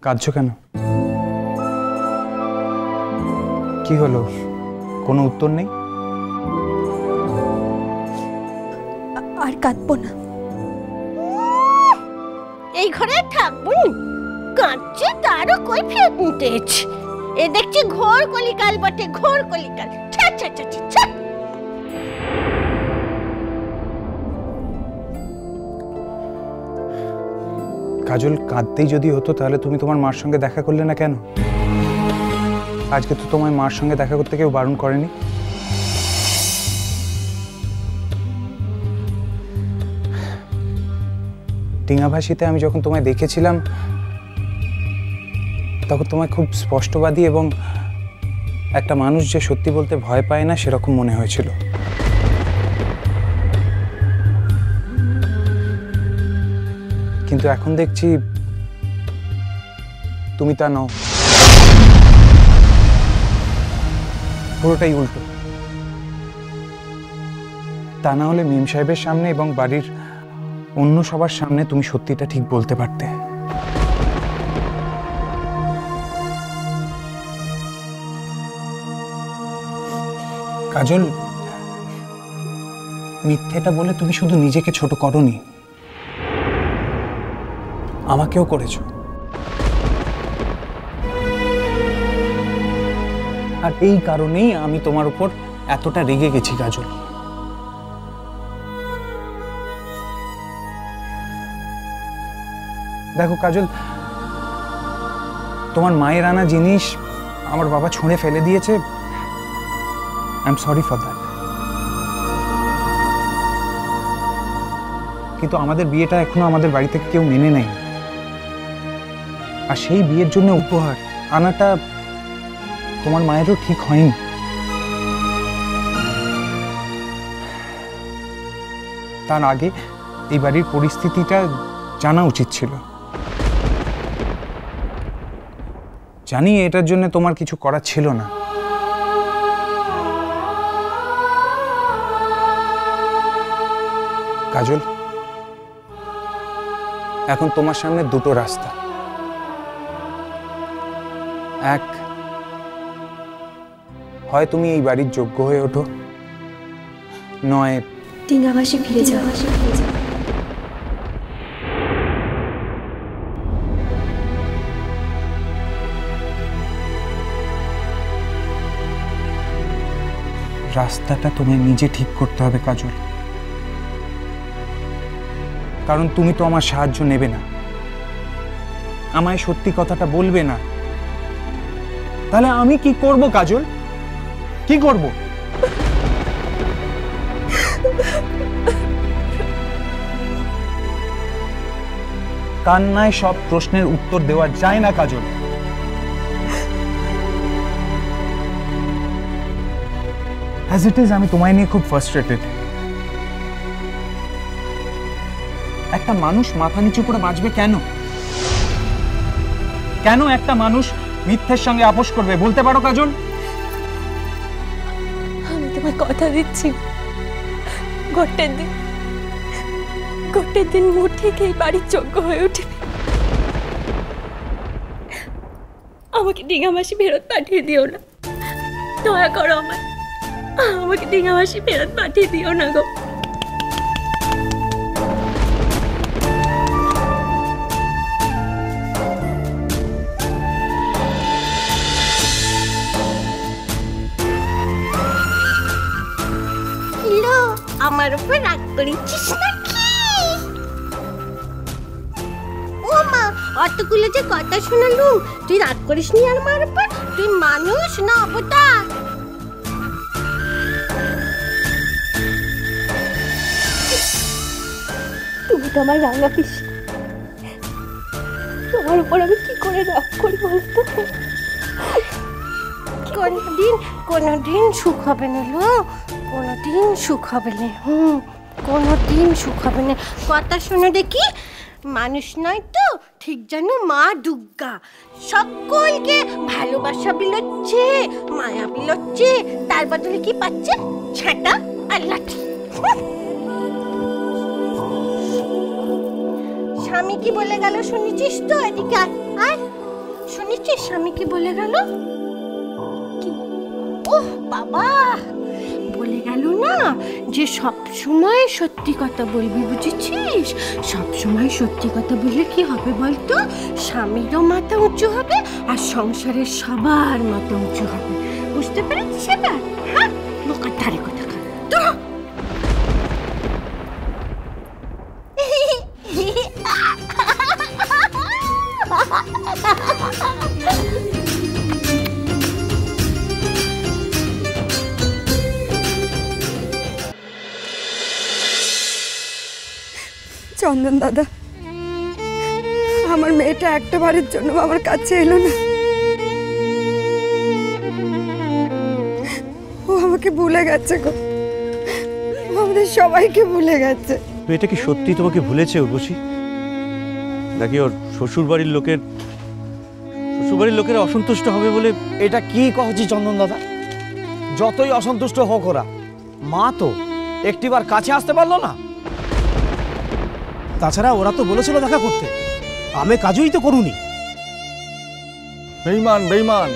কাঁদছো কেন? কি হলো? কোনো উত্তর নেই? আর কাঁদবো না। এই ঘরে থাকবো নি, কাঁদছে তারও কই ফেরত নিতে এসেছে। এ দেখছি ঘোর কলিকাল বটে, ঘোর কলিকাল। কাজল, কাঁদতেই যদি হতো তাহলে তুমি তোমার মার সঙ্গে দেখা করলে না কেন? আজকে তো তোমার মার সঙ্গে দেখা করতে কেউ বারণ করেনি। ডিঙাভাসিতে আমি যখন তোমায় দেখেছিলাম তখন তোমায় খুব স্পষ্টবাদী এবং একটা মানুষ যে সত্যি বলতে ভয় পায় না সেরকম মনে হয়েছিল। কিন্তু এখন দেখছি তুমি তা নও, পুরোটাই উল্টো। তা না হলে মিম সাহেবের সামনে এবং বাড়ির অন্য সবার সামনে তুমি সত্যিটা ঠিক বলতে পারতে। কাজল, মিথ্যেটা বলে তুমি শুধু নিজেকে ছোট করোনি, আমাকেও করেছো। আর এই কারণেই আমি তোমার উপর এতটা রেগে গেছি কাজল। দেখো কাজল, তোমার মায়ের আনা জিনিস আমার বাবা ছুঁড়ে ফেলে দিয়েছে। I am sorry for that. কিন্তু আমাদের বিয়েটা এখনো আমাদের বাড়ি থেকে কেউ মেনে নেয়, আর সেই বিয়ের জন্য উপহার আনাটা তোমার মায়েরও ঠিক হয়নি। তার আগে এই বাড়ির পরিস্থিতিটা জানা উচিত ছিল। জানি এটার জন্য তোমার কিছু করার ছিল না, কাজল। এখন তোমার সামনে দুটো রাস্তা, এক, হয় তুমি এই বাড়ির যোগ্য হয়ে ওঠো, নয় ডিঙাভাসি ফিরে যাও। রাস্তাটা তোমায় নিজে ঠিক করতে হবে কাজল, কারণ তুমি তো আমার সাহায্য নেবে না, আমায় সত্যি কথাটা বলবে না। তাহলে আমি কি করব কাজল, কি করব? কান্নায় সব প্রশ্নের উত্তর দেওয়া যায় না কাজল। As it is, আমি তোমায় নিয়ে খুব ফ্রাস্ট্রেটেড। একটা মানুষ মাথা নিচু করে বাঁচবে কেন? কেন একটা মানুষ মিথ্যের সঙ্গে আপোষ করবে বলতে পারো কাজল? আমি তোমায় কথা দিচ্ছি, গোটের দিন মোট থেকে এই বাড়ির যোগ্য হয়ে উঠবে। আমাকে ডিঙাভাসি ফেরত পাঠিয়ে দিও না, দয়া করো আমাকে ডিঙাভাসি ফেরত পাঠিয়ে দিও না গো। আমার উপর রাগ করেছিস নাকি? ও মা, অতগুলো যে কথা শোনালু, তুই রাগ করিস নি আমার উপর? তুই মানুষ না অবতার? তুমি তো আমার রাঙা পিসি, তোমার উপর আমি কি করে রাগ করি বলতো? কোনদিন সুখ হবে না লো, কোনদিন সুখ হবে না। কোনদিন সুখ হবে না। কথা শুনে দেখি, মানুষ নয় তো ঠিক যেন মা দুর্গা, সকলকে ভালোবাসা বিলোচ্ছে, মায়া বিলোচ্ছে, তার বদলে কি পাচ্ছে? ছাঁটা আর লাঠি। স্বামী কি বলে গেল শুনেছিস তো? এদিকে আয়। শুনেছিস স্বামী কি বলে গেল? ওহ বাবা, বলে গেল না যে সব সময় সত্যি কথা বলবি, বুঝেছিস? সব সময় সত্যি কথা বললে কি হবে বলতো? স্বামীরও মাথা উঁচু হবে আর সংসারের সবার মাথা উঁচু হবে। বুঝতে পেরেছিস এবার? হ্যাঁ, বোকার ধারে কথা খা তো। চন্দন দাদা, আমার মেয়েটা একটা বারের জন্য আমার কাছে এলো না। ও আমাকে ভুলে গেছে গো, ও আমাদের সবাইকে ভুলে গেছে। মেয়েটা কি সত্যি তোমাকে ভুলেছে উর্বশী? নাকি ওর শ্বশুরবাড়ির লোকেরা অসন্তুষ্ট হবে বলে? এটা কি কহছি চন্দন দাদা? যতই অসন্তুষ্ট হোক ওরা, মা তো একটিবার কাছে আসতে পারলো না। তাছাড়া ওরা তো বলেছিল দেখা করতে, আমি কাজই তো করুনি। বেইমান বেইমান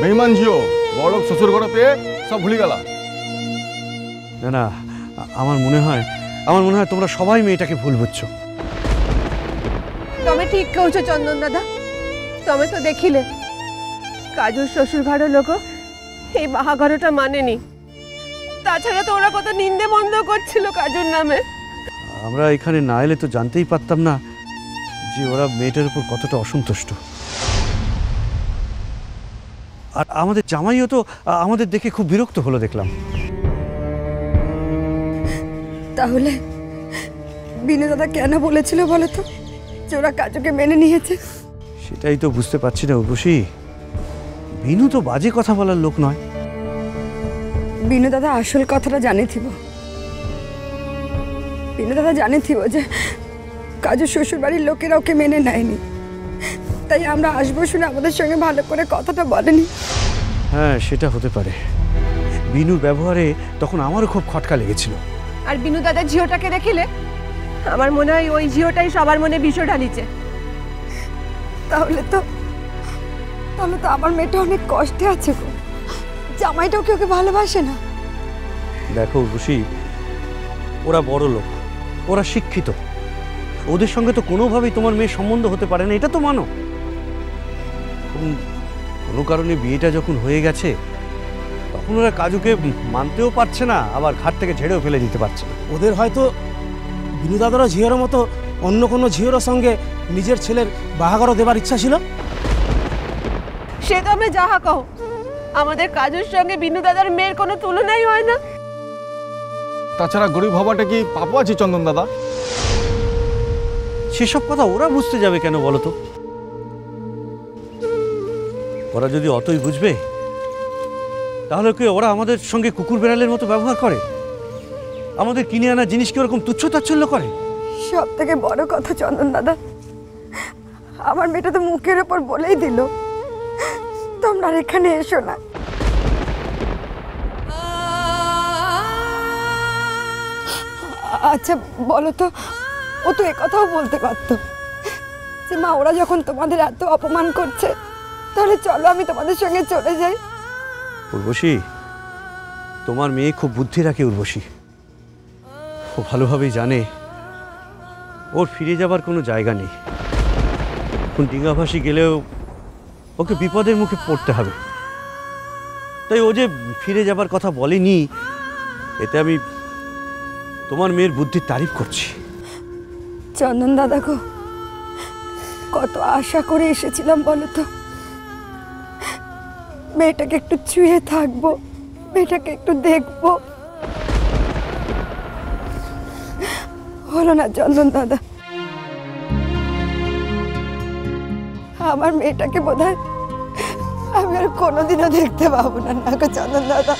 বেইমান জিও, বড় শ্বশুর ঘরে পেয়ে সব ভুলে গেলা। না না, আমার মনে হয় তোমরা সবাই মেয়েটাকে ভুল বুঝছো। তুমি ঠিক কইছো চন্দন দাদা। তুমি তো দেখিলে কাজুর শ্বশুর ঘরের লোক এই বাহাঘরটা মানেনি। তাছাড়া তো ওরা কত নিন্দে বন্ধ করছিল কাজুর নামে। আমরা এখানে না এলে তো জানতেই পারতাম না যে ওরা মেয়েটার উপর কতটা অসন্তুষ্ট। আর আমাদের জামাইও তো আমাদের দেখে খুব বিরক্ত হলো দেখলাম। তাহলে বিনু দাদা কেন বলেছিল বলো তো যে ওরা কাজুকে মেনে নিয়েছে? সেটাই তো বুঝতে পারছি না উর্বশী। বিনু তো বাজে কথা বলার লোক নয়। বিনু দাদা আসল কথাটা জানিথিব। বিনু দাদা জানিথিব যে কাজুর শ্বশুর বাড়ির লোকেরা ওকে মেনে নেয়নি, তাই আমরা আসবো শুনে আমাদের সঙ্গে ভালো করে কথাটা বলেনি। হ্যাঁ, সেটা হতে পারে। বিনুর ব্যবহারে তখন আমারও খুব খটকা লেগেছিল। আর বিনু দাদা ঝিওটাকে দেখিলে আমার মনে হয় ওই ঝিওটাই সবার মনে বিষ ঢালিছে। তাহলে তো আমার মেয়েটা অনেক কষ্টে আছে গো। জামাইটাও কি ওকে ভালোবাসে না? দেখো উর্বশী, ওরা বড় লোক, ওরা শিক্ষিত, ওদের সঙ্গে তো কোনোভাবেই তোমার মেয়ের সম্বন্ধ হতে পারে না, এটা তো মানো। কোনো কারণে বিয়েটা যখন হয়ে গেছে তখন ওরা কাজুকে মানতেও পারছে না, আবার ঘাট থেকে ঝেড়েও ফেলে দিতে পারছে না। ওদের হয়তো বিনু দাদারও ঝিওর মতো অন্য কোনো ঝিওর সঙ্গে নিজের ছেলের বাহাঘরও দেবার ইচ্ছা ছিল। সে তো আমি যাহা কও, আমাদের কাজের সঙ্গে বিনু দাদার মেয়ের কোনো তুলনাই হয় না। তাছাড়া গরিব হওয়াটা কি পাপ আছে চন্দন দাদা? সেসব কথা ওরা বুঝতে যাবে কেন বলো তো? ওরা যদি অতই বুঝবে তাহলে কি ওরা আমাদের সঙ্গে কুকুর বেড়ালের মতো ব্যবহার করে? আমাদের কিনে আনা জিনিসকে ওরকম তুচ্ছ তাচ্ছল্য করে? সব থেকে বড় কথা চন্দন দাদা, আমার মেয়েটা তো মুখের ওপর বলেই দিল তোমরা আর এখানে এসো না। আচ্ছা বলো তো, ও তো একথাও বলতে পারতো যে মা ওরা যখন তোমাদের এত অপমান করছে তাহলে চলো আমি তোমাদের সঙ্গে চলে যাই। উর্বশী, তোমার মেয়ে খুব বুদ্ধি রাখে উর্বশী। ও ভালোভাবেই জানে ওর ফিরে যাবার কোনো জায়গা নেই। এখন ডিঙ্গাভাসি গেলেও ওকে বিপদের মুখে পড়তে হবে। তাই ও যে ফিরে যাবার কথা বলেনি, এতে আমি তোমার মেয়ের বুদ্ধির তারিফ করছি। চন্দন দাদা গো, কত আশা করে এসেছিলাম বলো তো, মেয়েটাকে একটু ছুঁয়ে থাকবো, মেয়েটাকে একটু দেখবো, হলো না চন্দন দাদা। আমার মেয়েটাকে বোধহয় আমি আর কোনোদিনও দেখতে পাবো না। না গো চন্দন দাদা।